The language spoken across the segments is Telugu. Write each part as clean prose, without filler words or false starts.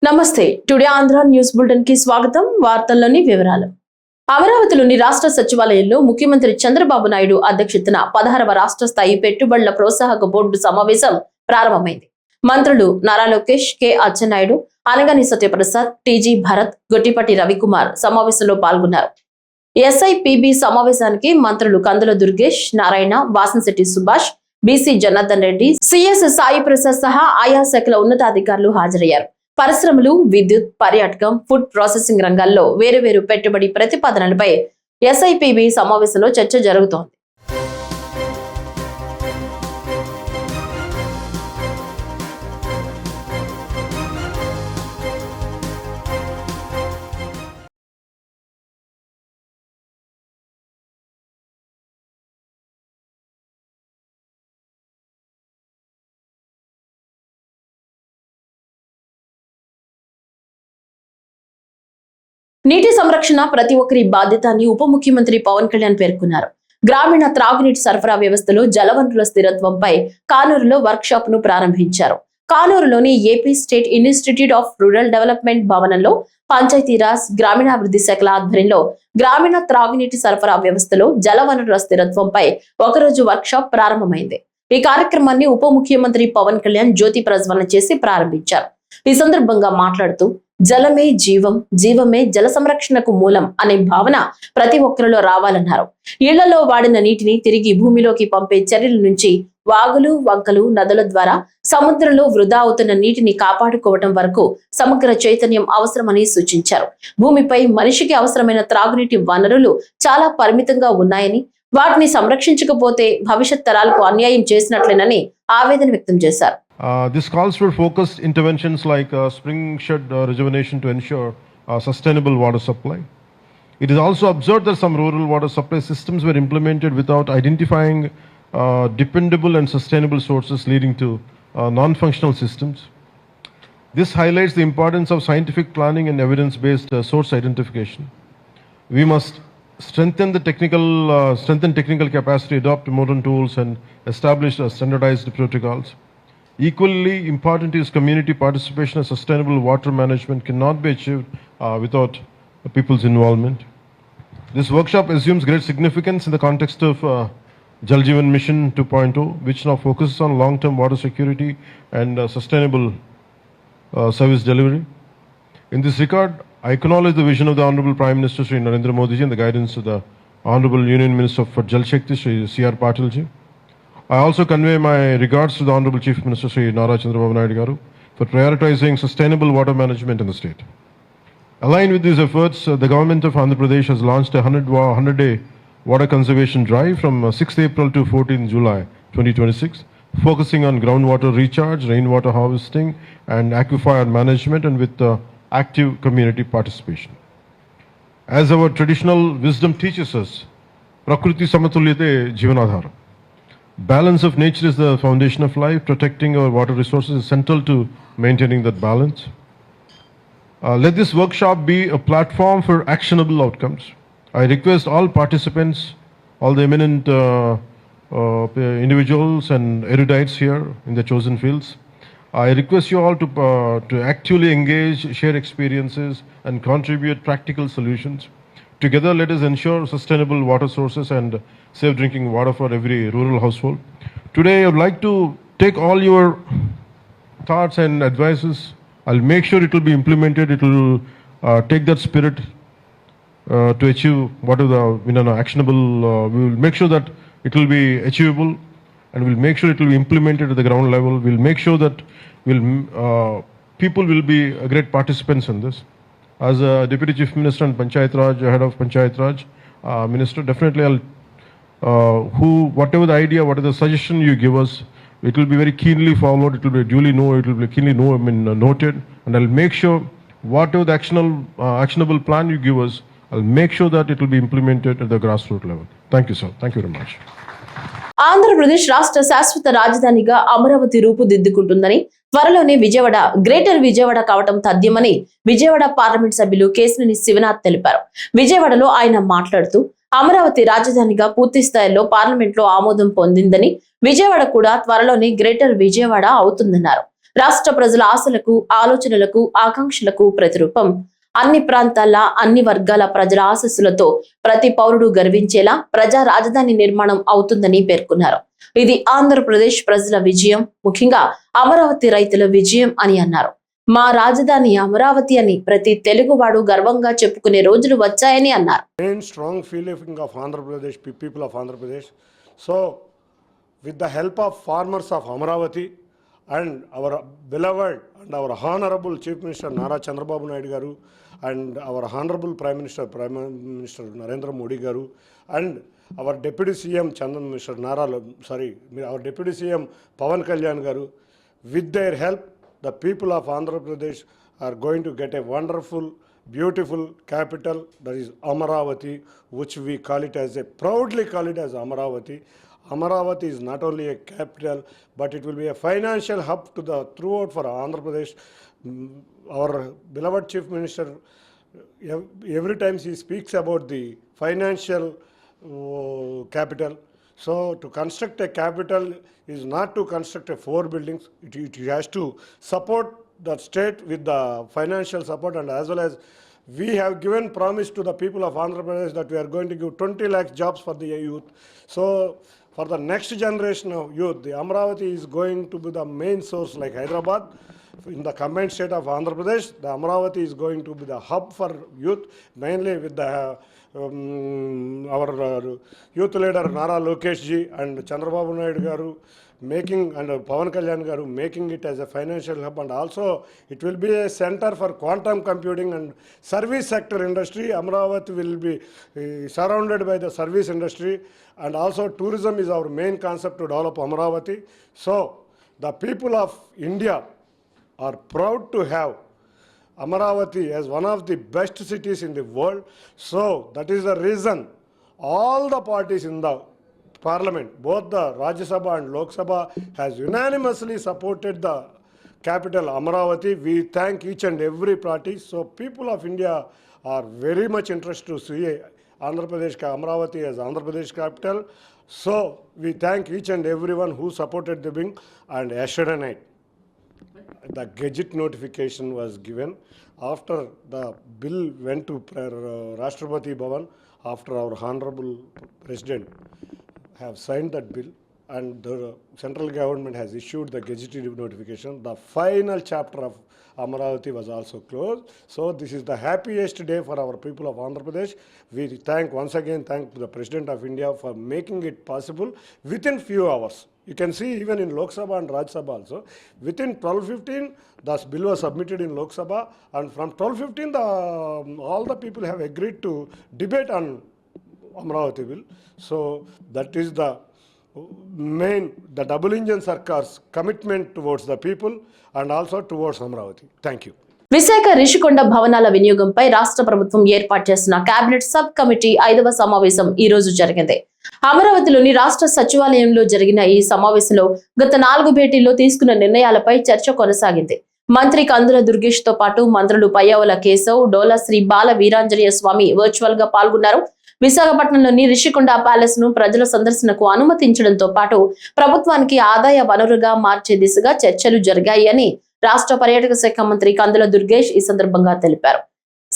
నమస్తే టుడే ఆంధ్ర న్యూస్ బులెటిన్ కి స్వాగతం. వార్తల్లోని వివరాలు. అమరావతిలోని రాష్ట్ర సచివాలయంలో ముఖ్యమంత్రి చంద్రబాబు నాయుడు అధ్యక్షతన 16వ రాష్ట్ర స్థాయి పెట్టుబడుల ప్రోత్సాహక బోర్డు సమావేశం ప్రారంభమైంది. మంత్రులు నారా లోకేష్, కె అచ్చెన్నాయుడు, అనగాని సత్యప్రసాద్, టీజీ భరత్, గొట్టిపాటి రవికుమార్ సమావేశంలో పాల్గొన్నారు. ఎస్ఐపిబి సమావేశానికి మంత్రులు కందుల దుర్గేష్, నారాయణ, వాసంశెట్టి సుభాష్, బీసీ జనార్దన్ రెడ్డి, సిఎస్ సాయి ప్రసాద్ సహా ఆయా శాఖల ఉన్నతాధికారులు హాజరయ్యారు. పరిశ్రమలు, విద్యుత్, పర్యాటకం, ఫుడ్ ప్రాసెసింగ్ రంగాల్లో వేరువేరు పెట్టుబడి ప్రతిపాదనలపై ఎస్ఐపిబి సమావేశంలో చర్చ జరుగుతోంది. నీటి సంరక్షణ ప్రతి ఒక్కరి బాధ్యత అని ఉప ముఖ్యమంత్రి పవన్ కళ్యాణ్ పేర్కొన్నారు. గ్రామీణ త్రాగునీటి సరఫరా వ్యవస్థలో జలవనరుల స్థిరత్వంపై కానూరులో వర్క్ షాప్ ను ప్రారంభించారు. కానూరులోని AP state institute of rural development భవనంలో పంచాయతీరాజ్, గ్రామీణాభివృద్ధి శాఖల ఆధ్వర్యంలో గ్రామీణ త్రాగునీటి సరఫరా వ్యవస్థలో జలవనరుల స్థిరత్వంపై ఒకరోజు వర్క్ షాప్ ప్రారంభమైంది. ఈ కార్యక్రమాన్ని ఉప ముఖ్యమంత్రి పవన్ కళ్యాణ్ జ్యోతి ప్రజ్వలన చేసి ప్రారంభించారు. ఈ సందర్భంగా మాట్లాడుతూ జలమే జీవం, జీవమే జల సంరక్షణకు మూలం అనే భావన ప్రతి ఒక్కరిలో రావాలన్నారు. ఇళ్లలో వాడిన నీటిని తిరిగి భూమిలోకి పంపే చర్యల నుంచి వాగులు, వంకలు, నదుల ద్వారా సముద్రంలో వృధా అవుతున్న నీటిని కాపాడుకోవటం వరకు సమగ్ర చైతన్యం అవసరమని సూచించారు. భూమిపై మనిషికి అవసరమైన త్రాగునీటి వనరులు చాలా పరిమితంగా ఉన్నాయని, వాటిని సంరక్షించకపోతే భవిష్యత్ తరాలకు అన్యాయం చేసినట్లేనని ఆవేదన వ్యక్తం చేశారు. This calls for focused interventions like spring shed rejuvenation to ensure sustainable water supply. It is also observed that some rural water supply systems were implemented without identifying dependable and sustainable sources, leading to non-functional systems. This highlights the importance of scientific planning and evidence-based source identification. We must strengthen technical capacity, adopt modern tools, and establish standardized protocols. Equally important is community participation, and sustainable water management cannot be achieved without people's involvement. This workshop assumes great significance in the context of Jal Jeevan Mission 2.0, which now focuses on long-term water security and sustainable service delivery. In this regard, I acknowledge the vision of the Honorable Prime Minister Sri Narendra Modi ji and the guidance of the Honorable Union Minister for Jal Shakti Sri C.R. Patil ji. I also convey my regards to the Honorable Chief Minister Sri Nara Chandrababu Naidu Garu for prioritizing sustainable water management in the state. Aligned with these efforts, the government of Andhra Pradesh has launched a 100-day water conservation drive from 6th April to 14th July 2026, focusing on groundwater recharge, rainwater harvesting, and aquifer management, and with active community participation. As our traditional wisdom teaches us, Prakriti Samatulyate Jivanadhara. Balance of nature is the foundation of life. Protecting our water resources is central to maintaining that balance. Let this workshop be a platform for actionable outcomes. I request all participants, all the eminent individuals and erudites here in the chosen fields, I request you all to actively engage, share experiences, and contribute practical solutions. Together, let us ensure sustainable water sources and safe drinking water for every rural household. Today, I would like to take all your thoughts and advices. I'll make sure it will be implemented. It will take that spirit to achieve what are the actionable. We will make sure that it will be achievable, and we'll make sure it will be implemented at the ground level. We'll make sure that people will be great participants in this. As a Deputy Chief Minister and Panchayat Raj, Head of Panchayat Raj Minister, definitely I'll whatever the idea, whatever the suggestion you give us, it will be very keenly followed. It will be duly noted, and I'll make sure whatever the actionable plan you give us, I'll make sure that it will be implemented at the grassroots level. Thank you, sir. Thank you very much. Andhra Pradesh రాష్ట్ర శాశ్వత రాజధానిగా అమరావతి రూపుదిద్దుకుంటుందని, త్వరలోనే విజయవాడ గ్రేటర్ విజయవాడ కావటం తథ్యమని విజయవాడ పార్లమెంట్ సభ్యులు కేశినేని శివనాథ్ తెలిపారు. విజయవాడలో ఆయన మాట్లాడుతూ అమరావతి రాజధానిగా పూర్తి స్థాయిలో పార్లమెంట్ లో ఆమోదం పొందిందని, విజయవాడ కూడా త్వరలోనే గ్రేటర్ విజయవాడ అవుతుందన్నారు. రాష్ట్ర ప్రజల ఆశలకు, ఆలోచనలకు, ఆకాంక్షలకు ప్రతిరూపం. అన్ని ప్రాంతాల, అన్ని వర్గాల ప్రజల ఆశీస్సులతో ప్రతి పౌరుడు గర్వించేలా ప్రజా రాజధాని నిర్మాణం అవుతుందని పేర్కొన్నారు. ఇది ఆంధ్రప్రదేశ్ ప్రజల విజయం, ముఖ్యంగా అమరావతి రైతుల విజయం అని అన్నారు. మా రాజధాని అమరావతి అని ప్రతి తెలుగువాడు గర్వంగా చెప్పుకునే రోజులు వచ్చాయని అన్నారు. Strong feeling of Andhra Pradesh, people of Andhra Pradesh. So, with the help of farmers of Amaravati and our beloved and our honorable Chief Minister Nara Chandrababu Naidu Garu and our honorable Prime Minister Narendra Modi Garu and our Deputy CM our Deputy CM Pawan Kalyan Garu, with their help, the people of Andhra Pradesh are going to get a wonderful, beautiful capital, that is Amaravati, which we proudly call it as Amaravati. Amaravati is not only a capital, but it will be a financial hub throughout for Andhra Pradesh. Our beloved Chief Minister, every time he speaks about the financial capital. So to construct a capital is not to construct four buildings. It has to support the state with the financial support, and as well as we have given promise to the people of Andhra Pradesh that we are going to give 20 lakh jobs for the youth. So for the next generation of youth, the Amaravati is going to be the main source like Hyderabad. In the combined state of Andhra Pradesh, the Amaravati is going to be the hub for youth, mainly with the our youth leader Nara Lokesh ji and Chandrababu Naidu Garu making, and Pawan Kalyan Garu making it as a financial hub, and also it will be a center for quantum computing and service sector industry. Amaravati will be surrounded by the service industry, and also tourism is our main concept to develop Amaravati. So the people of India are proud to have Amaravati as one of the best cities in the world. So that is the reason all the parties in the Parliament, both the Rajya Sabha and Lok Sabha, has unanimously supported the capital Amaravati. We thank each and every party. So people of India are very much interested to see Andhra Pradesh Amaravati as Andhra Pradesh capital. So we thank each and everyone who supported the bill. And yesterday night, the gazette notification was given after the bill went to Rashtrapati Bhavan, after our honorable President have signed that bill, and the central government has issued the gazetted notification. The final chapter of Amaravati was also closed. So this is the happiest day for our people of Andhra Pradesh. We once again thank the President of India for making it possible within few hours. You can see even in Lok Sabha and Rajya Sabha also, within 12:15 the bill was submitted in Lok Sabha, and from 12:15 all the people have agreed to debate on Amaravati bill. So that is the double engine Sarkar's commitment towards the people and also towards Amaravati. Thank you. Visakha Rishikonda భవనాల వినియోగంపై రాష్ట్ర ప్రభుత్వం ఏర్పాటు చేసిన కేబినెట్ సబ్ కమిటీ 5వ సమావేశం ఈ రోజు జరిగింది. అమరావతిలోని రాష్ట్ర సచివాలయంలో జరిగిన ఈ సమావేశంలో గత 4 భేటీల్లో తీసుకున్న నిర్ణయాలపై చర్చ కొనసాగింది. మంత్రి కందుల దుర్గేష్ తో పాటు మంత్రులు పయ్యావుల కేశవ్, డోలా శ్రీ బాల వీరాంజనేయ స్వామి వర్చువల్ గా పాల్గొన్నారు. విశాఖపట్నంలోని రిషికొండ ప్యాలెస్ ను ప్రజల సందర్శనకు అనుమతించడంతో పాటు ప్రభుత్వానికి ఆదాయ వనరుగా మార్చే దిశగా చర్చలు జరిగాయి అని రాష్ట్ర పర్యాటక శాఖ మంత్రి కందుల దుర్గేష్ ఈ సందర్భంగా తెలిపారు.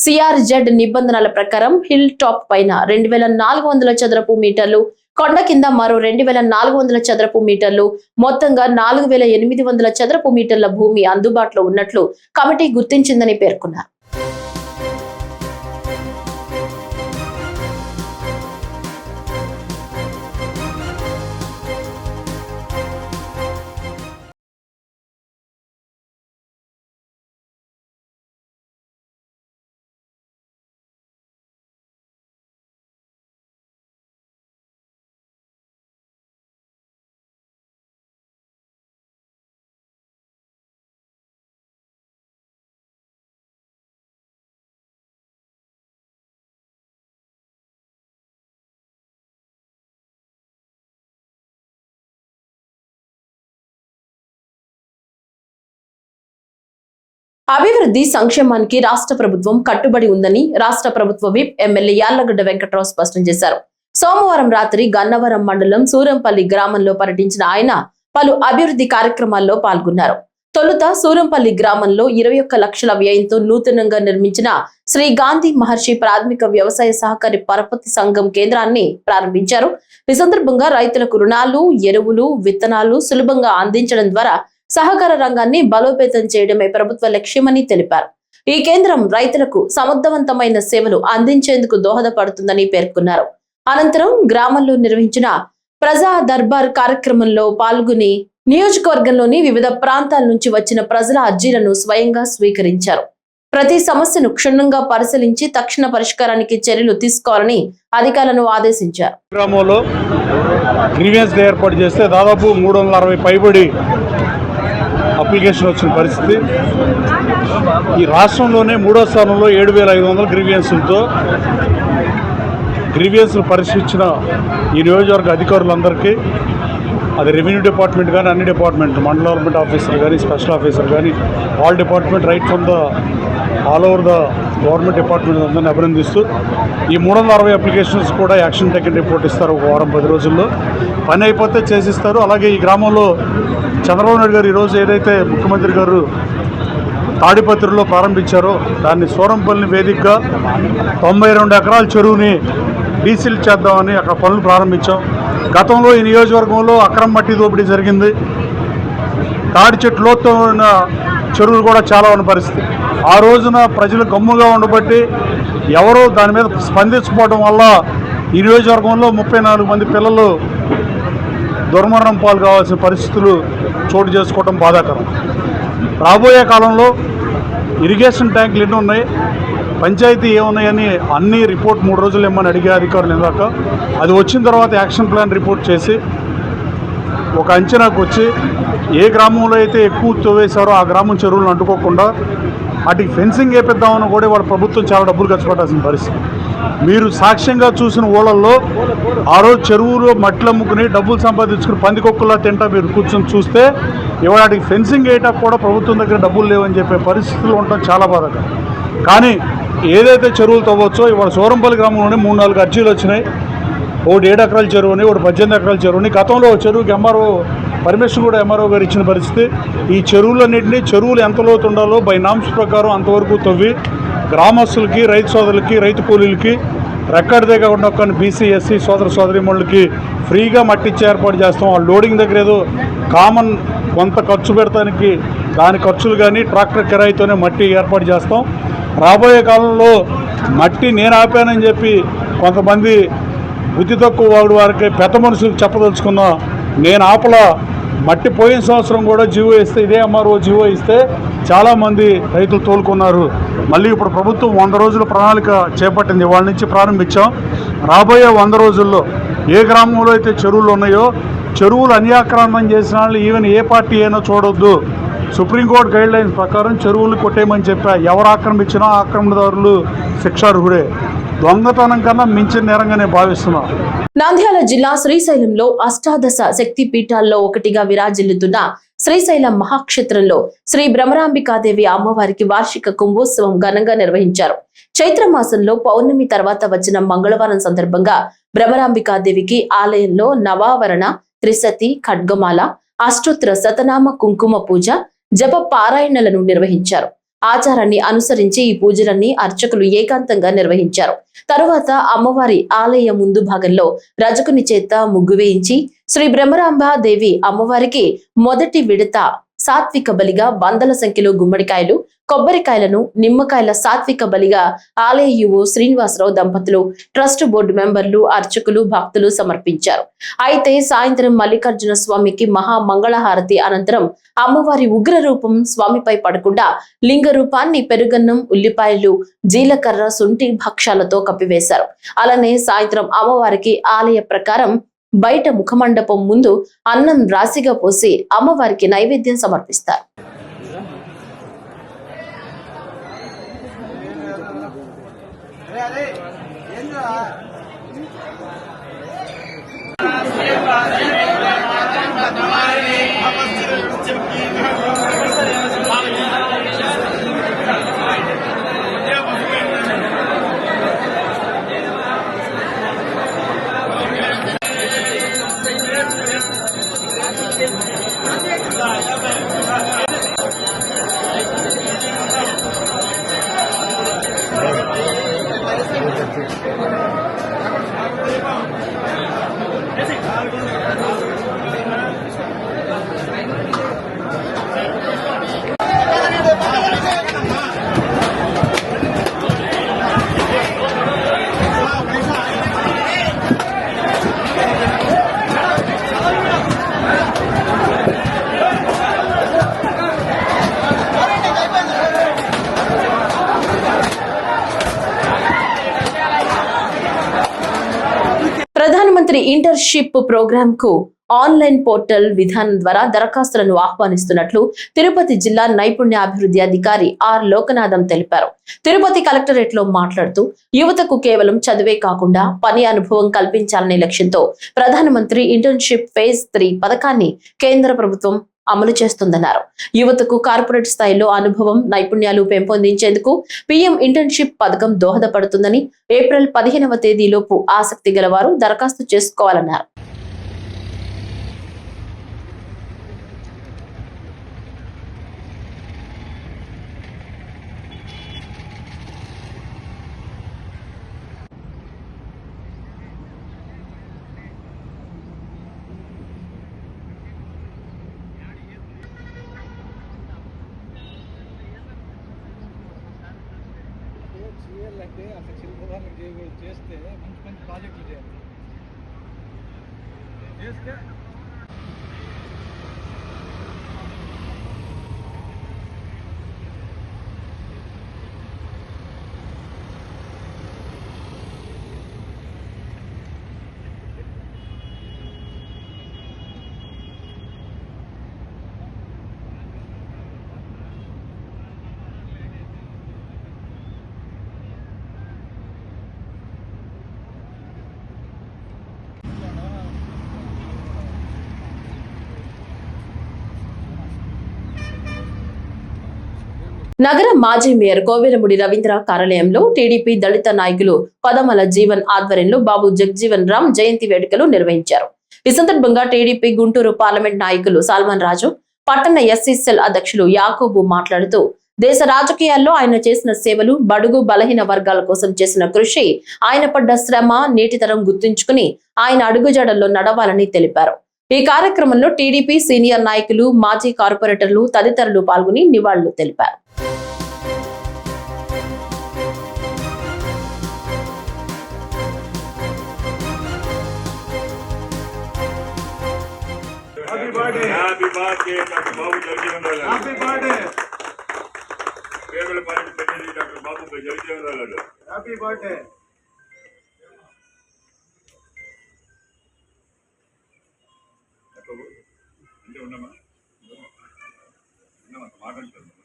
సిఆర్జెడ్ నిబంధనల ప్రకారం హిల్ టాప్ పైన 2400 చదరపు మీటర్లు, కొండ కింద మరో 2400 చదరపు మీటర్లు, మొత్తంగా 4800 చదరపు మీటర్ల భూమి అందుబాటులో ఉన్నట్లు కమిటీ గుర్తించిందని పేర్కొన్నారు. అభివృద్ధి సంక్షేమానికి రాష్ట్ర ప్రభుత్వం కట్టుబడి ఉందని రాష్ట్ర ప్రభుత్వ విప్ ఎమ్మెల్యే యార్లగడ్డ వెంకట్రావు స్పష్టం చేశారు. సోమవారం రాత్రి గన్నవరం మండలం సూరంపల్లి గ్రామంలో పర్యటించిన ఆయన పలు అభివృద్ధి కార్యక్రమాల్లో పాల్గొన్నారు. తొలుత సూరంపల్లి గ్రామంలో 21 లక్షల వ్యయంతో నూతనంగా నిర్మించిన శ్రీ గాంధీ మహర్షి ప్రాథమిక వ్యవసాయ సహకారి పరపతి సంఘం కేంద్రాన్ని ప్రారంభించారు. ఈ సందర్భంగా రైతులకు రుణాలు, ఎరువులు, విత్తనాలు సులభంగా అందించడం ద్వారా సహకార రంగాన్ని బలోపేతం చేయడమే ప్రభుత్వ లక్ష్యమని తెలిపారు. ఈ కేంద్రం రైతులకు సమర్థవంతమైన సేవలు అందించేందుకు దోహదపడుతుందని పేర్కొన్నారు. అనంతరం గ్రామంలో నిర్వహించిన ప్రజా దర్బార్ కార్యక్రమంలో పాల్గొని నియోజకవర్గంలోని వివిధ ప్రాంతాల నుంచి వచ్చిన ప్రజల అర్జీలను స్వయంగా స్వీకరించారు. ప్రతి సమస్యను క్షుణ్ణంగా పరిశీలించి తక్షణ పరిష్కారానికి చర్యలు తీసుకోవాలని అధికారులను ఆదేశించారు. గ్రామంలో గ్రీవెన్స్ డే ఏర్పాటు చేస్తే దాదాపు 360 పైబడి అప్లికేషన్ వచ్చిన పరిస్థితి. ఈ రాష్ట్రంలోనే 3వ స్థానంలో 7,500 గ్రీవియన్స్లతో గ్రీవియన్స్లు పరిశీలించిన ఈ నియోజకవర్గ అధికారులందరికీ, అది రెవెన్యూ డిపార్ట్మెంట్ కానీ అన్ని డిపార్ట్మెంట్, మండల డెవలప్మెంట్ ఆఫీసర్ కానీ స్పెషల్ ఆఫీసర్ కానీ all department right from the all over the government department అందరినీ అభినందిస్తూ ఈ 360 అప్లికేషన్స్ కూడా యాక్షన్ టేకన్ రిపోర్ట్ ఇస్తారు. ఒక వారం 10 రోజుల్లో పని అయిపోతే చేసిస్తారు. అలాగే ఈ గ్రామంలో చంద్రబాబు నాయుడు గారు ఈరోజు ఏదైతే ముఖ్యమంత్రి గారు తాడిపత్రిలో ప్రారంభించారో దాన్ని సూరంపల్లి వేదికగా 92 ఎకరాల చెరువుని డీసిల్ చేద్దామని అక్కడ పనులు ప్రారంభించాం. గతంలో ఈ నియోజకవర్గంలో అక్రమ మట్టి దోపిడీ జరిగింది. తాడి చెట్టు లోతుతో ఉన్న చెరువులు కూడా చాలా ఉన్న పరిస్థితి. ఆ రోజున ప్రజలు గమ్ముగా ఉండబట్టి ఎవరో దాని మీద స్పందించకపోవడం వల్ల ఈ నియోజకవర్గంలో 34 మంది పిల్లలు దుర్మరణం పాలు కావాల్సిన పరిస్థితులు చోటు చేసుకోవడం బాధాకరం. రాబోయే కాలంలో ఇరిగేషన్ ట్యాంకులు ఎన్ని ఉన్నాయి, పంచాయతీ ఏమున్నాయని అన్ని రిపోర్ట్ 3 రోజులు ఇమ్మని అడిగే అధికారులు ఇందాక. అది వచ్చిన తర్వాత యాక్షన్ ప్లాన్ రిపోర్ట్ చేసి ఒక అంచనాకు వచ్చి ఏ గ్రామంలో అయితే ఎక్కువ తవ్వేశారో ఆ గ్రామం చెరువులను అంటుకోకుండా వాటికి ఫెన్సింగ్ వేపిద్దామని కూడా వాళ్ళ ప్రభుత్వం చాలా డబ్బులు ఖర్చు పెట్టాల్సిన పరిస్థితి. మీరు సాక్ష్యంగా చూసిన ఊళ్ళల్లో ఆ రోజు చెరువులో మట్లు అమ్ముకుని డబ్బులు సంపాదించుకుని పందికొక్కులా తింటా మీరు కూర్చొని చూస్తే ఇవాళ వాటికి ఫెన్సింగ్ వేయటానికి కూడా ప్రభుత్వం దగ్గర డబ్బులు లేవని చెప్పే పరిస్థితులు ఉండటం చాలా బాధాకరం. కానీ ఏదైతే చెరువులు తవ్వచ్చో ఇవాళ సూరంపల్లి గ్రామంలోనే 3-4 అర్జీలు వచ్చినాయి. ఒకటి 7 ఎకరాల చెరువుని, ఒకటి 18 ఎకరాల చెరువుని. గతంలో చెరువుకి ఎంఆర్ఓ పర్మిషన్ కూడా ఎంఆర్ఓ గారు ఇచ్చిన పరిస్థితి. ఈ చెరువులన్నింటినీ చెరువులు ఎంత లోతు ఉండాలో బై నామ్స్ ప్రకారం అంతవరకు తవ్వి గ్రామస్తులకి, రైతు సోదరులకి, రైతు కూలీలకి రెక్కడిదే కాకుండా కొన్ని బీసీ, ఎస్సీ సోదర సోదరీమణులకి ఫ్రీగా మట్టిచ్చి ఏర్పాటు చేస్తాం. ఆ లోడింగ్ దగ్గర ఏదో కామన్ కొంత ఖర్చు పెడతానికి దాని ఖర్చులు కానీ ట్రాక్టర్ కిరాయితోనే మట్టి ఏర్పాటు చేస్తాం. రాబోయే కాలంలో మట్టి నేను ఆపానని చెప్పి కొంతమంది బుద్ధి తక్కువ వారికి పెద్ద మనుషులకు చెప్పదలుచుకున్నా, నేను ఆపల. మట్టి పోయిన సంవత్సరం కూడా జీవో ఇస్తే, ఇదే ఎంఆర్ఓ జీవో ఇస్తే చాలామంది రైతులు తోలుకున్నారు. మళ్ళీ ఇప్పుడు ప్రభుత్వం 100 రోజుల ప్రణాళిక చేపట్టింది. వాళ్ళ నుంచి ప్రారంభించాం. రాబోయే 100 రోజుల్లో ఏ గ్రామంలో అయితే చెరువులు ఉన్నాయో చెరువులు అన్యాక్రాంతం చేసిన వాళ్ళు ఈవెన్ ఏ పార్టీ అయినా చూడొద్దు. సుప్రీంకోర్టు గైడ్ లైన్స్ ప్రకారం చెరువులు కొట్టేయమని చెప్పా. ఎవరు ఆక్రమించినా ఆక్రమణదారులు శిక్షార్హుడే. దొంగతనం కన్నా మించిన నేరంగానే భావిస్తున్నా. నంద్యాల జిల్లా శ్రీశైలంలో అష్టాదశ శక్తి పీఠాల్లో ఒకటిగా విరాజిల్లుతున్న శ్రీశైలం మహాక్షేత్రంలో శ్రీ భ్రమరాంబికాదేవి అమ్మవారికి వార్షిక కుంభోత్సవం ఘనంగా నిర్వహించారు. చైత్రమాసంలో పౌర్ణమి తర్వాత వచ్చిన మంగళవారం సందర్భంగా భ్రమరాంబికాదేవికి ఆలయంలో నవావరణ, త్రిశతి, ఖడ్గమాల, అష్టోత్తర శతనామ కుంకుమ పూజ, జప పారాయణలను నిర్వహించారు. ఆచారాన్ని అనుసరించి ఈ పూజలన్నీ అర్చకులు ఏకాంతంగా నిర్వహించారు. తరువాత అమ్మవారి ఆలయ ముందు భాగంలో రజకుని చేత ముగ్గు వేయించి శ్రీ భ్రమరాంబ దేవి అమ్మవారికి మొదటి విడత సాత్విక బలిగా వందల సంఖ్యలో గుమ్మడికాయలు, కొబ్బరికాయలను, నిమ్మకాయల సాత్విక బలిగా ఆలయ యువ శ్రీనివాసరావు దంపతులు, ట్రస్ట్ బోర్డు మెంబర్లు, అర్చకులు, భక్తులు సమర్పించారు. అయితే సాయంత్రం మల్లికార్జున స్వామికి మహా మంగళహారతి అనంతరం అమ్మవారి ఉగ్ర రూపం స్వామిపై పడకుండా లింగ రూపాన్ని పెరుగన్నం, ఉల్లిపాయలు, జీలకర్ర, శుంఠి భక్షాలతో కప్పివేశారు. అలానే సాయంత్రం అమ్మవారికి ఆలయ ప్రకారం బయట ముఖమండపం ముందు అన్నం రాశిగా పోసి అమ్మవారికి నైవేద్యం సమర్పిస్తారు. ప్రధానమంత్రి ఇంటర్న్షిప్ ప్రోగ్రామ్ కు ఆన్లైన్ పోర్టల్ విధానం ద్వారా దరఖాస్తులను ఆహ్వానిస్తున్నట్లు తిరుపతి జిల్లా నైపుణ్యాభివృద్ధి అధికారి ఆర్ లోకనాథం తెలిపారు. తిరుపతి కలెక్టరేట్ లో మాట్లాడుతూ యువతకు కేవలం చదువే కాకుండా పని అనుభవం కల్పించాలనే లక్ష్యంతో ప్రధానమంత్రి ఇంటర్న్షిప్ ఫేజ్ 3 పథకాన్ని కేంద్ర ప్రభుత్వం అమలు చేస్తుందన్నారు. యువతకు కార్పొరేట్ స్థాయిలో అనుభవం, నైపుణ్యాలు పెంపొందించేందుకు పీఎం ఇంటర్న్షిప్ పథకం దోహదపడుతుందని ఏప్రిల్ 15వ తేదీలోపు ఆసక్తి గలవారు దరఖాస్తు చేసుకోవాలన్నారు. చేయాలంటే అక్కడ చిరుపదాలు చేస్తే మంచి మంచి ప్రాజెక్టులు చేయాలి చేస్తే నగర మాజీ మేయర్ కోవెలముడి రవీంద్ర కార్యాలయంలో టీడీపీ దళిత నాయకులు పదమల జీవన్ ఆధ్వర్యంలో బాబు జగ్జీవన్ రామ్ జయంతి వేడుకలు నిర్వహించారు. ఈ సందర్భంగా టీడీపీ గుంటూరు పార్లమెంట్ నాయకులు సాల్మన్ రాజు, పట్టణ ఎస్సీసెల్ అధ్యక్షులు యాకూబు మాట్లాడుతూ దేశ రాజకీయాల్లో ఆయన చేసిన సేవలు, బడుగు బలహీన వర్గాల కోసం చేసిన కృషి, ఆయన పడ్డ శ్రమ నేటితరం గుర్తుంచుకుని ఆయన అడుగుజాడల్లో నడవాలని తెలిపారు. ఈ కార్యక్రమంలో టీడీపీ సీనియర్ నాయకులు, మాజీ కార్పొరేటర్లు తదితరులు పాల్గొని నివాళులు తెలిపారు. Happy birthday, Dr. Babu Jagjeevan Rao. Happy birthday కేవలం పన్నెండు డాక్టర్ బాబు జగజీవన్ రావు గారు. హ్యాపీ బర్త్డే అంటే ఉన్నామా మాట్లాడుతున్నాం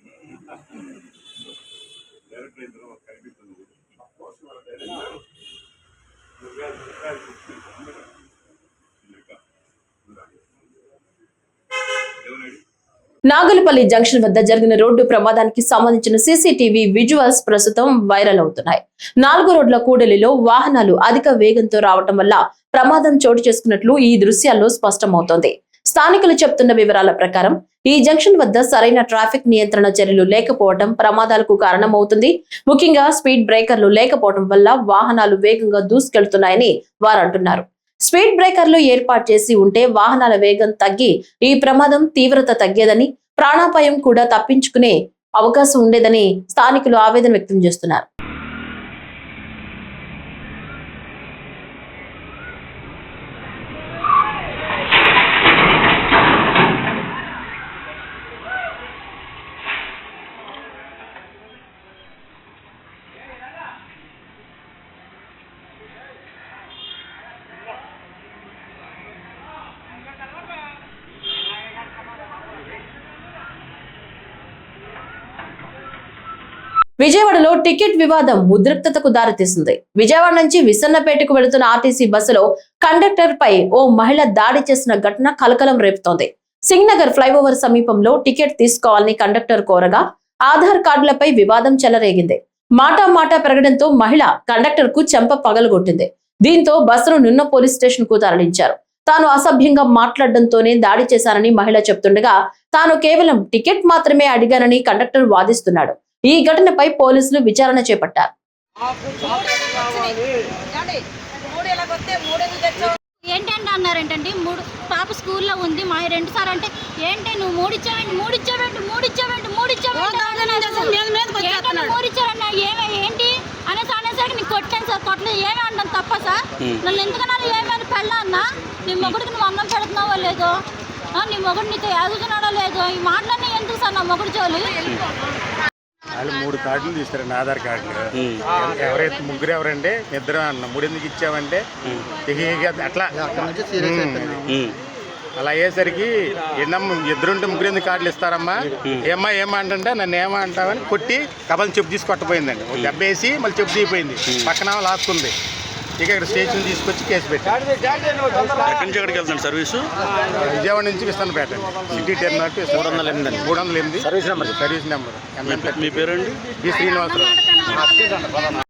డైరెక్టర్ ఇద్దరు కనిపిస్తుంది. నాగలపల్లి జంక్షన్ వద్ద జరిగిన రోడ్డు ప్రమాదానికి సంబంధించిన సీసీటీవీ విజువల్స్ ప్రస్తుతం వైరల్ అవుతున్నాయి. 4 రోడ్ల కూడలిలో వాహనాలు అధిక వేగంతో రావటం వల్ల ప్రమాదం చోటు చేసుకున్నట్లు ఈ దృశ్యాల్లో స్పష్టమవుతోంది. స్థానికులు చెప్తున్న వివరాల ప్రకారం ఈ జంక్షన్ వద్ద సరైన ట్రాఫిక్ నియంత్రణ చర్యలు లేకపోవడం ప్రమాదాలకు కారణమవుతుంది. ముఖ్యంగా స్పీడ్ బ్రేకర్లు లేకపోవడం వల్ల వాహనాలు వేగంగా దూసుకెళ్తున్నాయని వారు అంటున్నారు. స్పీడ్ బ్రేకర్లు ఏర్పాటు చేసి ఉంటే వాహనాల వేగం తగ్గి ఈ ప్రమాదం తీవ్రత తగ్గేదని, ప్రాణాపాయం కూడా తప్పించుకునే అవకాశం ఉండేదని స్థానికులు ఆవేదన వ్యక్తం చేస్తున్నారు. విజయవాడలో టికెట్ వివాదం ఉద్రిక్తతకు దారితీసింది. విజయవాడ నుంచి విసన్నపేటకు వెళుతున్న ఆర్టీసీ బస్సులో కండక్టర్ పై ఓ మహిళ దాడి చేసిన ఘటన కలకలం రేపుతోంది. సింగ్ నగర్ ఫ్లైఓవర్ సమీపంలో టికెట్ తీసుకోవాలని కండక్టర్ కోరగా ఆధార్ కార్డులపై వివాదం చెలరేగింది. మాటా పెరగడంతో మహిళ కండక్టర్ కు చెంప పగలగొట్టింది. దీంతో బస్సును నున్న పోలీస్ స్టేషన్ కు తరలించారు. తాను అసభ్యంగా మాట్లాడడంతోనే దాడి చేశానని మహిళ చెప్తుండగా తాను కేవలం టికెట్ మాత్రమే అడిగానని కండక్టర్ వాదిస్తున్నాడు. ఈ ఘటనపై పోలీసులు విచారణ చేపట్టారు. ఏంటంటే అన్నారేంటండి పాప స్కూల్లో ఉంది మా 2 సార్ అంటే ఏంటి నువ్వు ఏంటి అనేసరికి నీకు కొట్టాను సార్ కొట్టలేదు ఏమి అంటాను తప్ప సార్ నన్ను ఎందుకన్నా ఏమైనా పెళ్ళా అన్నా నీ మొగుడికి నువ్వు అన్నం పెడుతున్నావో లేదో నీ మొగుడు నీతో ఎదుగుతున్నాడో లేదో ఈ మాటలన్నీ ఎందుకు సార్ నా మొగుడు జోలి వాళ్ళు 3 కార్డులు తీస్తారండి ఆధార్ కార్డులు ఎవరైతే ముగ్గురు ఎవరండి ఇద్దరు అన్న 3 ఎందుకు ఇచ్చామంటే అట్లా అలా అయ్యేసరికి ఏంటమ్మా ఇద్దరుంటే ముగ్గురు ఎందుకు కార్డులు ఇస్తారమ్మా ఏమంటే నన్ను ఏమంటావని కొట్టి కబల్ చెప్పు తీసి కొట్టపోయిందండి దెబ్బ వేసి మళ్ళీ చెప్పు తీయిపోయింది పక్కన లాక్కుంది ఇక ఇక్కడ స్టేషన్ తీసుకొచ్చి కేసు పెట్టారు. ఎక్కడి నుంచి ఎక్కడికి వెళ్తాను సర్వీసు? విజయవాడ నుంచి విస్తానపేట సిటీ టెర్మినల్ 308 సర్వీస్ నెంబర్. మీ పేరండి? బి శ్రీనివాసరావు.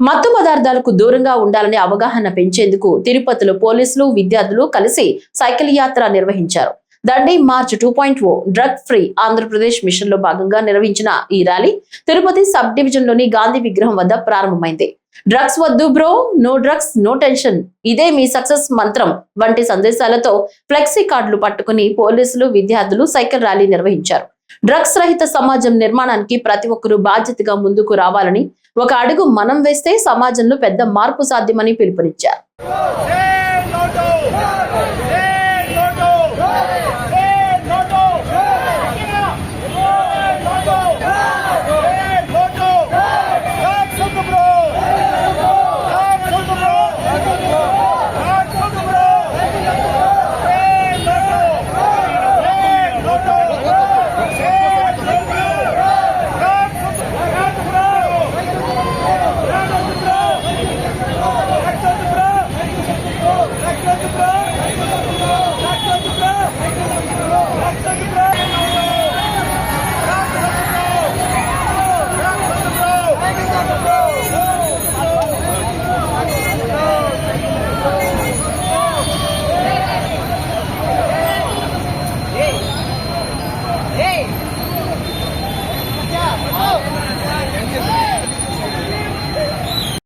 మత్తు పదార్థాలకు దూరంగా ఉండాలని అవగాహన పెంచేందుకు తిరుపతిలో పోలీసులు విద్యార్థులు కలిసి సైకిల్ యాత్ర నిర్వహించారు. Dandi march 2.0 drug free Andhra Pradesh mission లో భాగంగా నిర్వహించిన ఈ ర్యాలీ తిరుపతి సబ్ డివిజన్ లోని గాంధీ విగ్రహం వద్ద ప్రారంభమైంది. డ్రగ్స్ వద్దు bro, no drugs no tension, ఇదే మీ సక్సెస్ మంత్రం వంటి సందేశాలతో ఫ్లెక్సీ కార్డులు పట్టుకుని పోలీసులు విద్యార్థులు సైకిల్ ర్యాలీ నిర్వహించారు. డ్రగ్స్ రహిత సమాజం నిర్మాణానికి ప్రతి ఒక్కరూ బాధ్యతగా ముందుకు రావాలని, ఒక అడుగు మనం వేస్తే సమాజంలో పెద్ద మార్పు సాధ్యమని పిలుపునిచ్చారు.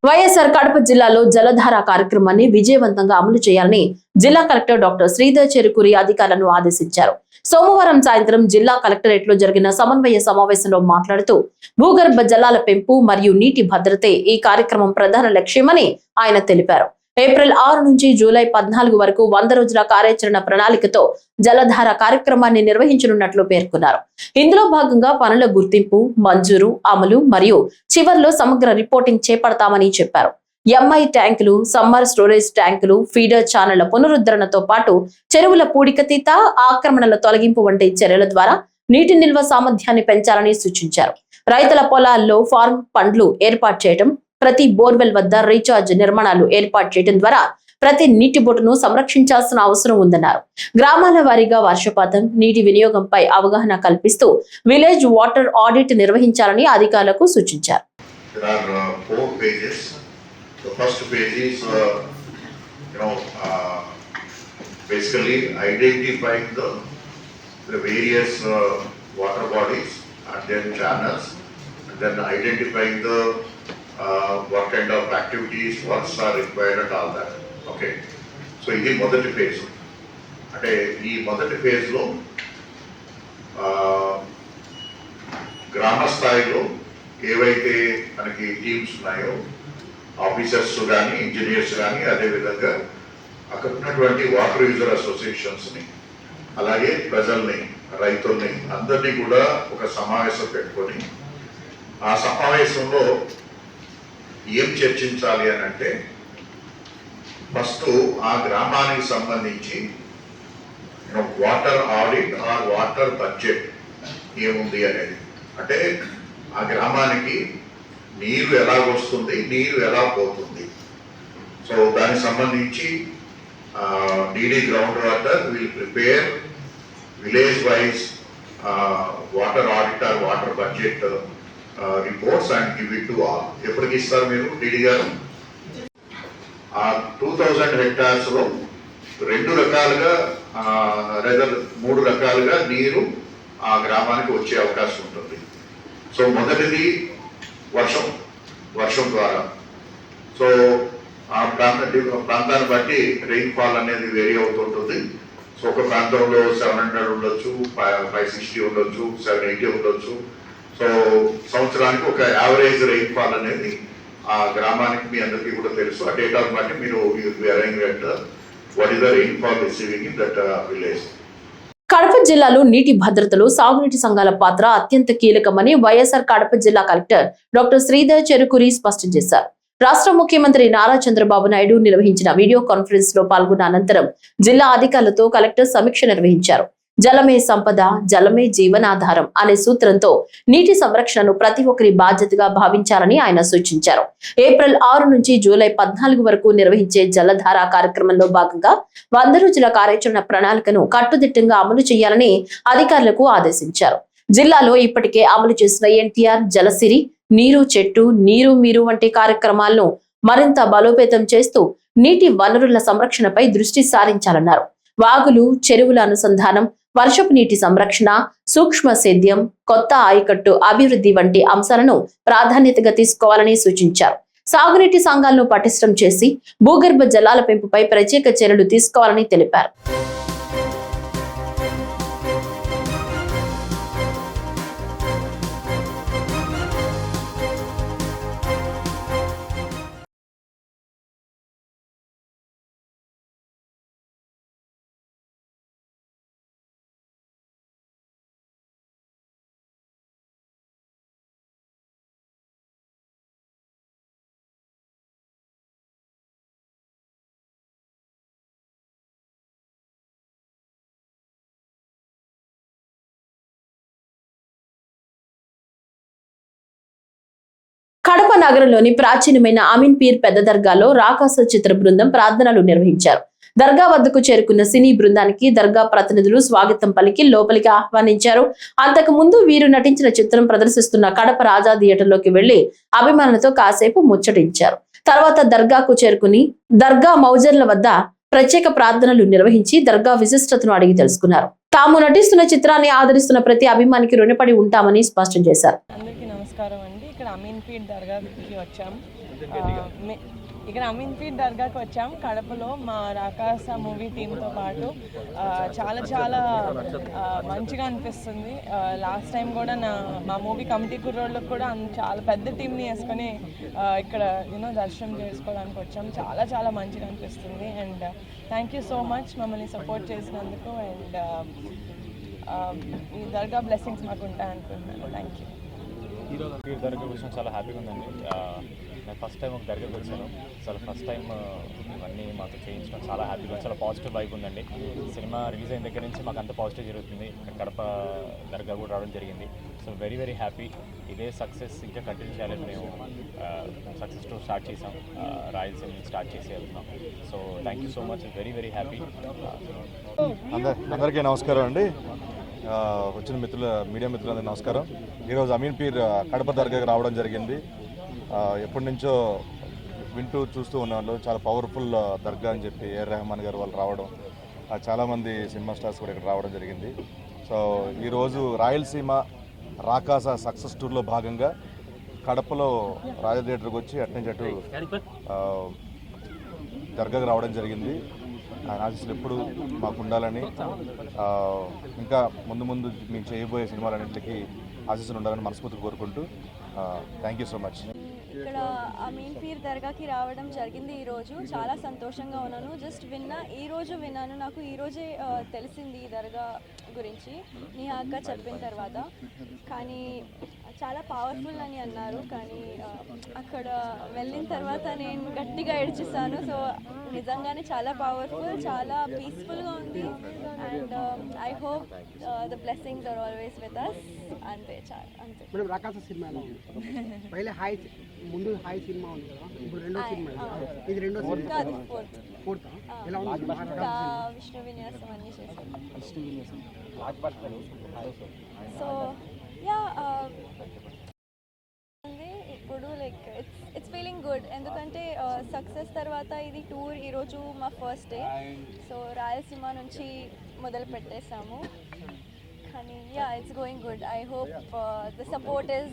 వైఎస్ఆర్ కడప జిల్లాలో జలధార కార్యక్రమాన్ని విజయవంతంగా అమలు చేయాలని జిల్లా కలెక్టర్ డాక్టర్ శ్రీధర్ చెరుకూరి అధికారులను ఆదేశించారు. సోమవారం సాయంత్రం జిల్లా కలెక్టరేట్ లో జరిగిన సమన్వయ సమావేశంలో మాట్లాడుతూ భూగర్భ జలాల పెంపు మరియు నీటి భద్రతే ఈ కార్యక్రమం ప్రధాన లక్ష్యమని ఆయన తెలిపారు. ఏప్రిల్ 6 నుంచి జూలై 14 వరకు 100 రోజుల కార్యాచరణ ప్రణాళికతో జలధార కార్యక్రమాన్ని నిర్వహించనున్నట్లు పేర్కొన్నారు. ఇందులో భాగంగా పనుల గుర్తింపు, మంజూరు, అమలు మరియు చివర్లో సమగ్ర రిపోర్టింగ్ చేపడతామని చెప్పారు. ఎంఐ ట్యాంకులు, సమ్మర్ స్టోరేజ్ ట్యాంకులు, ఫీడర్ ఛానళ్ల పునరుద్ధరణతో పాటు చెరువుల పూడికతీత, ఆక్రమణల తొలగింపు వంటి చర్యల ద్వారా నీటి నిల్వ సామర్థ్యాన్ని పెంచాలని సూచించారు. రైతుల పొలాల్లో ఫార్మ్ పండ్లు ఏర్పాటు చేయడం, ప్రతి బోర్వెల్ వద్ద రీఛార్జ్ నిర్మాణాలు ఏర్పాటు చేయడం ద్వారా ప్రతి నీటి బొట్టును సంరక్షించాల్సిన అవసరం ఉందన్నారు. గ్రామాల వారీగా వర్షపాతం, నీటి వినియోగంపై అవగాహన కల్పిస్తూ విలేజ్ వాటర్ ఆడిట్ నిర్వహించాలని అధికారులకు సూచించారు. basically identifying the various water bodies and then channels, and then identifying the what kind of activities, works are required and all that. Okay. So ఇది మొదటి ఫేజ్. అంటే ఈ మొదటి ఫేజ్లో గ్రామ స్థాయిలో ఏవైతే మనకి టీమ్స్ ఉన్నాయో, ఆఫీసర్స్ కానీ, ఇంజనీర్స్ కానీ, అదేవిధంగా అక్కడ ఉన్నటువంటి వాటర్ యూజర్ అసోసియేషన్స్ని, అలాగే ప్రజల్ని, రైతుల్ని అందరినీ కూడా ఒక సమావేశం పెట్టుకొని ఆ సమావేశంలో ఏం చర్చించాలి అని అంటే, ఫస్ట్ ఆ గ్రామానికి సంబంధించి water audit or water budget ఏముంది అనేది. అంటే ఆ గ్రామానికి నీరు ఎలా వస్తుంది, నీరు ఎలా పోతుంది. సో దానికి సంబంధించి DD ground water will prepare village wise water audit or water budget reports and give it to all. ఎప్పటికి ఇస్తారు మీరు డీడీ గారు? ఆ 2000 హెక్టార్స్లో 2 రకాలుగా లేదా 3 రకాలుగా నీరు ఆ గ్రామానికి వచ్చే అవకాశం ఉంటుంది. సో మొదటిది వర్షం ద్వారా, సో ఆ ప్రాంతాన్ని బట్టి రెయిన్ఫాల్ అనేది వేరీ అవుతుంటుంది. సో ఒక ప్రాంతంలో 700 ఉండొచ్చు, 560 ఉండొచ్చు, 780 ఉండొచ్చు. సో సంవత్సరానికి ఒక యావరేజ్ రెయిన్ఫాల్ అనేది ఆ గ్రామానికి మీ అందరికీ కూడా తెలుసు. ఆ డేటాను బట్టి మీరు arrange what is the rainfall receiving in that village. Kadapa జిల్లాలో నీటి భద్రతలో సాగునీటి సంఘాల పాత్ర అత్యంత కీలకమని వైఎస్ఆర్ కడప జిల్లా కలెక్టర్ డాక్టర్ శ్రీధర్ చెరుకురి స్పష్టం చేశారు. రాష్ట్ర ముఖ్యమంత్రి నారా చంద్రబాబు నాయుడు నిర్వహించిన వీడియో కాన్ఫరెన్స్ లో పాల్గొన్న అనంతరం జిల్లా అధికారులతో కలెక్టర్ సమీక్ష నిర్వహించారు. జలమే సంపద, జలమే జీవనాధారం అనే సూత్రంతో నీటి సంరక్షణను ప్రతి ఒక్కరి బాధ్యతగా భావించాలని ఆయన సూచించారు. ఏప్రిల్ 6 నుంచి జూలై 14 వరకు నిర్వహించే జలధార కార్యక్రమంలో భాగంగా 100 రోజుల కార్యాచరణ ప్రణాళికను కట్టుదిట్టంగా అమలు చేయాలని అధికారులకు ఆదేశించారు. జిల్లాలో ఇప్పటికే అమలు చేసిన ఎన్టీఆర్ జలసిరి, నీరు చెట్టు, నీరు మీరు వంటి కార్యక్రమాలను మరింత బలోపేతం చేస్తూ నీటి వనరుల సంరక్షణపై దృష్టి సారించాలన్నారు. వాగులు, చెరువుల అనుసంధానం, వర్షపు నీటి సంరక్షణ, సూక్ష్మ సేద్యం, కొత్త ఆయకట్టు అభివృద్ధి వంటి అంశాలను ప్రాధాన్యతగా తీసుకోవాలని సూచించారు. సాగునీటి సంఘాలను పటిష్టం చేసి భూగర్భ జలాల పెంపుపై ప్రత్యేక చర్యలు తీసుకోవాలని తెలిపారు. కడప నగరంలోని ప్రాచీనమైన అమీన్ పీర్ పెద్ద దర్గాలో రాకాస చిత్ర బృందం ప్రార్థనలు నిర్వహించారు. దర్గా వద్దకు చేరుకున్న సినీ బృందానికి దర్గా ప్రతినిధులు స్వాగతం పలికి లోపలికి ఆహ్వానించారు. అంతకు ముందు వీరు నటించిన చిత్రం ప్రదర్శిస్తున్న కడప రాజా థియేటర్లోకి వెళ్లి అభిమానులతో కాసేపు ముచ్చటించారు. తర్వాత దర్గాకు చేరుకుని దర్గా మౌజర్ల వద్ద ప్రత్యేక ప్రార్థనలు నిర్వహించి దర్గా విశిష్టతను అడిగి తెలుసుకున్నారు. తాము నటిస్తున్న చిత్రాన్ని ఆదరిస్తున్న ప్రతి అభిమానికి రుణపడి ఉంటామని స్పష్టం చేశారు. నమస్కారం అండి. ఇక్కడ అమీన్పీర్ దర్గాకి వచ్చాం. కడపలో మా రాకాస మూవీ టీంతో పాటు చాలా మంచిగా అనిపిస్తుంది. లాస్ట్ టైం కూడా మా మూవీ కమిటీ కుర్రోళ్ళకి కూడా చాలా పెద్ద టీంని వేసుకొని ఇక్కడ దర్శనం చేసుకోవడానికి వచ్చాం. చాలా మంచిగా అనిపిస్తుంది. And thank you so much మమ్మల్ని సపోర్ట్ చేసినందుకు. అండ్ ఈ దర్గా బ్లెస్సింగ్స్ మాకు ఉంటాయి అనుకుంటున్నాను. Thank you. ఈరోజు దర్గా విషయం చాలా హ్యాపీగా ఉందండి. నేను ఫస్ట్ టైం ఒక దర్గాకి వచ్చాను. ఫస్ట్ టైం ఇవన్నీ మాతో చేయించడం చాలా హ్యాపీగా, చాలా పాజిటివ్ వైబ్ ఉందండి. సినిమా రిలీజ్ అయిన దగ్గర నుంచి మాకు అంత పాజిటివ్ జరుగుతుంది. కడప దర్గా కూడా రావడం జరిగింది. So very happy. ఇదే సక్సెస్ ఇంకా కంటిన్యూ చేయాలని మేము సక్సెస్తో స్టార్ట్ చేసాం. రాయలసీమ స్టార్ట్ చేసి వెళ్తున్నాం. So thank you so much. Very happy. అందరికీ నమస్కారం అండి. వచ్చిన మీడియా మిత్రులందరికీ నమస్కారం. ఈరోజు అమీన్ పీర్ కడప దర్గాకి రావడం జరిగింది. ఎప్పటి నుంచో వింటూ చూస్తూ ఉన్నాను. చాలా పవర్ఫుల్ దర్గా అని చెప్పి ఏఆర్ రెహమాన్ గారు వాళ్ళు రావడం, చాలామంది సినిమా స్టార్స్ కూడా ఇక్కడ రావడం జరిగింది. సో ఈరోజు రాయలసీమ రాకాస సక్సెస్ టూర్లో భాగంగా కడపలో రాజా థియేటర్కి వచ్చి అటు దర్గాకి రావడం జరిగింది. ఆయన ఆశీస్సులు ఎప్పుడు మాకు ఉండాలని, ఇంకా ముందు మేము చేయబోయే సినిమాలన్నింటికి ఆశీస్సులు ఉండాలని మనస్ఫూర్తిగా కోరుకుంటూ థ్యాంక్ యూ సో మచ్. ఇక్కడ అమీన్ పీర్ దర్గాకి రావడం జరిగింది. ఈరోజు చాలా సంతోషంగా ఉన్నాను. ఈరోజు విన్నాను. నాకు ఈరోజే తెలిసింది ఈ దర్గా గురించి నీ అక్క చెప్పిన తర్వాత. కానీ చాలా పవర్ఫుల్ అని అన్నారు. కానీ అక్కడ వెళ్ళిన తర్వాత నేను గట్టిగా ఏడ్చేసాను. సో నిజంగానే చాలా పవర్ఫుల్, చాలా పీస్ఫుల్గా ఉంది. And I hope the blessings are always with us. అంతే మేడం. రాకాస సినిమా పైలే ముందు హాయ్ సినిమా ఉంది కదా, ఇప్పుడు రెండో సినిమా. ఇది రెండో సినిమా కాదు, ఫోర్త్. ఎలా ఉంది? విష్ణు విన్యాసం అన్నీ చేశాను. సో ఇప్పుడు ఇట్స్ ఫీలింగ్ గుడ్. ఎందుకంటే సక్సెస్ తర్వాత ఇది టూర్ ఈరోజు మా ఫస్ట్ డే. సో రాయలసీమ నుంచి మొదలు పెట్టేసాము. and yeah, it's going good. I hope the support is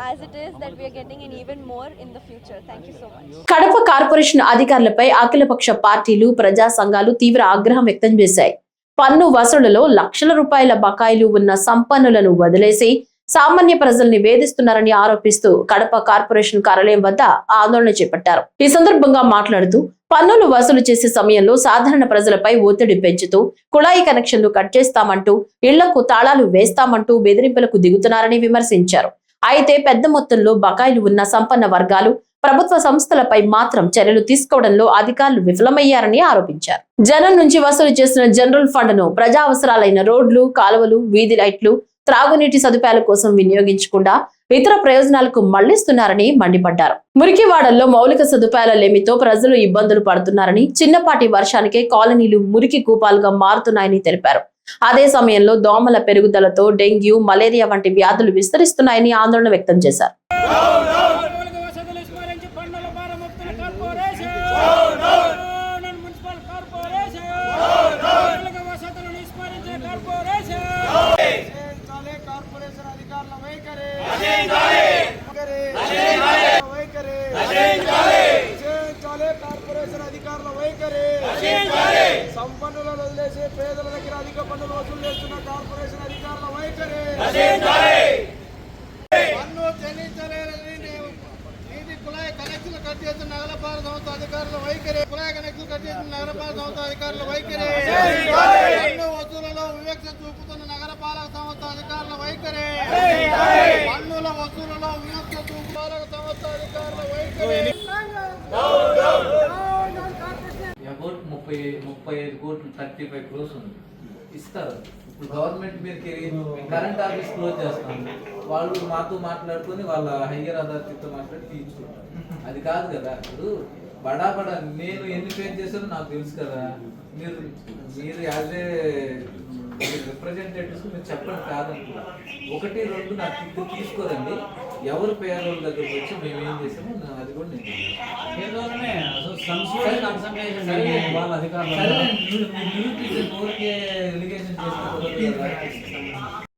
as it is, that we are getting and even more in the future. Thank you so much. Kadapa corporation అధికారులపై అఖిలపక్ష పార్టీలు ప్రజా సంఘాలు తీవ్ర ఆగ్రహం వ్యక్తం చేశాయి. పన్ను వసూళ్లలో లక్షల రూపాయల బకాయిలు ఉన్న సంపన్నులను వదిలేసి సామాన్య ప్రజల్ని వేధిస్తున్నారని ఆరోపిస్తూ కడప కార్పొరేషన్ కార్యాలయం వద్ద ఆందోళన చేపట్టారు. ఈ సందర్భంగా మాట్లాడుతూ పన్నులు వసూలు చేసే సమయంలో సాధారణ ప్రజలపై ఒత్తిడి పెంచుతూ కుళాయి కనెక్షన్లు కట్ చేస్తామంటూ ఇళ్లకు తాళాలు వేస్తామంటూ బెదిరింపులకు దిగుతున్నారని విమర్శించారు. అయితే పెద్ద మొత్తంలో బకాయిలు ఉన్న సంపన్న వర్గాలు ప్రభుత్వ సంస్థలపై మాత్రం చర్యలు తీసుకోవడంలో అధికారులు విఫలమయ్యారని ఆరోపించారు. జనం నుంచి వసూలు చేసిన జనరల్ ఫండ్ ను ప్రజా అవసరాలైన రోడ్లు, కాలువలు, వీధి లైట్లు, త్రాగునీటి సదుపాయాల కోసం వినియోగించకుండా ఇతర ప్రయోజనాలకు మళ్లిస్తున్నారని మండిపడ్డారు. మురికివాడల్లో మౌలిక సదుపాయాల లేమితో ప్రజలు ఇబ్బందులు పడుతున్నారని, చిన్నపాటి వర్షానికే కాలనీలు మురికి కూపాలుగా మారుతున్నాయని తెలిపారు. అదే సమయంలో దోమల పెరుగుదలతో డెంగ్యూ, మలేరియా వంటి వ్యాధులు విస్తరిస్తున్నాయని ఆందోళన వ్యక్తం చేశారు. సంపన్నులను వదిలేసి పేదల దగ్గర అధిక పన్నులు వసూలు చేస్తున్న కార్పొరేషన్ అధికారుల వైఖరి. పన్ను చెల్లించలేదని వీధి కుళాయి కనెక్షన్లు కట్ చేస్తున్న నగరపాలక సంస్థ అధికారుల వైఖరి. కుళాయి కనెక్షన్లు కట్ చేస్తున్న నగరపాలక సంస్థ అధికారుల వైఖరి. పన్ను వసూలులో వివక్ష చూపుతున్న నగరపాలక సంస్థ అధికారుల వైఖరి. పన్నుల వసూలులో వివక్ష చూపు పాలక సంస్థ అధికారుల వైఖరి. అబౌట్ 35 కోట్లు 35 crores ఉంది ఇస్తారు. ఇప్పుడు గవర్నమెంట్ మీదకి కరెంట్ ఆఫీస్ క్లోజ్ చేస్తాం, వాళ్ళు మాతో మాట్లాడుకొని వాళ్ళ హయ్యర్ అథారిటీతో మాట్లాడి తీర్చుకుంటారు. అది కాదు కదా. ఇప్పుడు బడా నేను ఎన్ని పే చేశారో నాకు తెలుసు కదా. మీరు యాజ్ ఏ రిప్రజెంటేటివ్స్ మీరు చెప్పడం కాదంటున్నా. 1, 2 నాకు తీసుకోరండి. ఎవరు పేదోళ్ళ దగ్గరికి వచ్చి మేము ఏం చేసామో అది కూడా నేను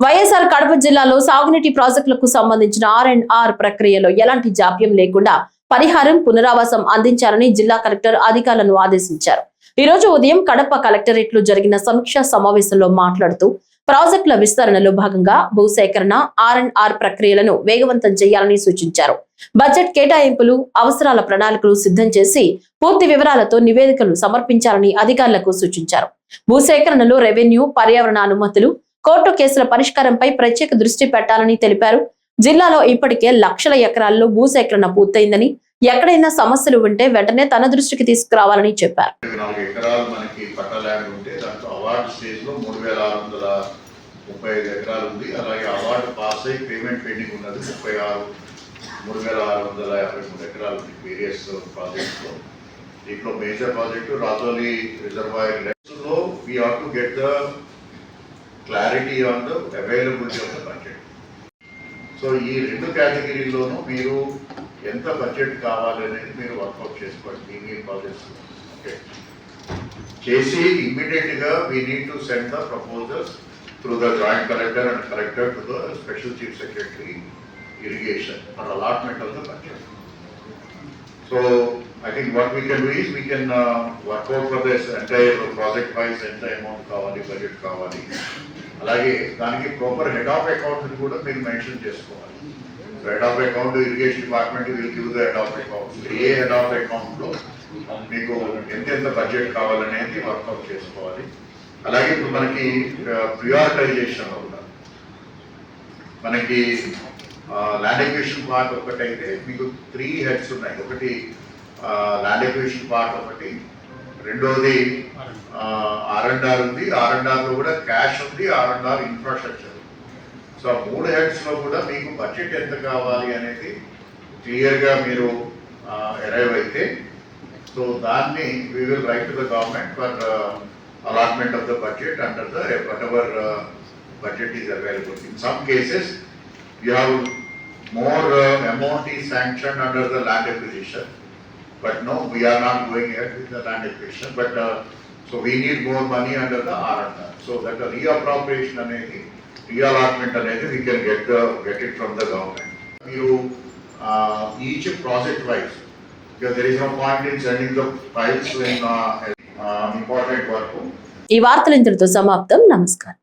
వైఎస్ఆర్ కడప జిల్లాలో సాగునీటి ప్రాజెక్టులకు సంబంధించిన R&R ప్రక్రియలో ఎలాంటి జాప్యం లేకుండా పరిహారం, పునరావాసం అందించాలని జిల్లా కలెక్టర్ అధికారులను ఆదేశించారు. ఈ రోజు ఉదయం కడప కలెక్టరేట్ లో జరిగిన సమీక్షా సమావేశంలో మాట్లాడుతూ ప్రాజెక్టుల విస్తరణలో భాగంగా భూసేకరణ, R&R ప్రక్రియలను వేగవంతం చేయాలని సూచించారు. బడ్జెట్ కేటాయింపులు, అవసరాల ప్రణాళికలు సిద్ధం చేసి పూర్తి వివరాలతో నివేదికలు సమర్పించాలని అధికారులకు సూచించారు. భూసేకరణలో రెవెన్యూ, పర్యావరణ అనుమతులు, కోర్టు కేసుల పరిష్కారంపై ప్రత్యేక దృష్టి పెట్టాలని తెలిపారు. జిల్లాలో ఇప్పటికే లక్షల ఎకరాల్లో భూసేకరణ పూర్తయిందని, ఎక్కడైనా సమస్యలు ఉంటే వెంటనే తన దృష్టికి తీసుకురావాలని చెప్పారు. 4 ఎకరాలు మనకి పట్టా ల్యాండ్ ఉంటే దాంట్లో అవార్డు స్టేజ్ లో 3635 ఎకరాలు ఉంది. అలాగే అవార్డు పాస్ అయి పేమెంట్ పెండింగ్ ఉన్నది 3653 ఎకరాలు ఉంది వేరియస్ ప్రాజెక్ట్స్ లో. దీంట్లో మేజర్ ప్రాజెక్టు రాజోలి రిజర్వాయర్ లో we have to get the clarity on the availability of the budget. So ఈ 2 కేటగిరీల్లోనూ మీరు ఎంత బడ్జెట్ కావాలి అనేది మీరు వర్కౌట్ చేసుకోండి. మీ ప్రాజెక్ట్స్ ఓకే చేసి ఇమ్మీడియట్గా we need to send the proposals through the joint collector and collector to the special chief secretary irrigation for allotment of the budget. So I think what we can do is we can work out for this entire project wise ఎంత అమౌంట్ కావాలి, బడ్జెట్ కావాలి. అలాగే దానికి ప్రాపర్ హెడ్ ఆఫ్ అకౌంట్ కూడా మీరు మెన్షన్ చేసుకోవాలి. Head of account irrigation department will give the head of account. A head of అకౌంట్లో మీకు ఎంత బడ్జెట్ కావాలనేది వర్కౌట్ చేసుకోవాలి. అలాగే ఇప్పుడు మనకి ప్రియారిటైజేషన్ అవుతారు. మనకి ల్యాండ్ ఎక్విజిషన్ పార్ట్ ఒకటైతే మీకు 3 హెడ్స్ ఉన్నాయి. ఒకటి ల్యాండ్ ఎక్విజిషన్ పార్ట్ ఒకటి, రెండోది R&R ఉంది. R&Rలో కూడా క్యాష్ ఉంది, R&R ఇన్ఫ్రాస్ట్రక్చర్. సో 3 హెడ్స్లో కూడా మీకు బడ్జెట్ ఎంత కావాలి అనేది క్లియర్గా మీరు అరైవ్ అయితే సో దాన్ని we will write to the government for allotment of the budget under the what ever budget is available. In some cases you have more amount is sanctioned under the land acquisition, but no, we are not going ahead with the land acquisition, but so we need more money under the R&R. So that the reappropriation అనేది రీఅలాట్మెంట్ అనేది we can get it from the government. మీరు each project wise there is no point in sending the files in important work. ఈ వార్తలు ఇంతటితో సమాప్తం. నమస్కారం.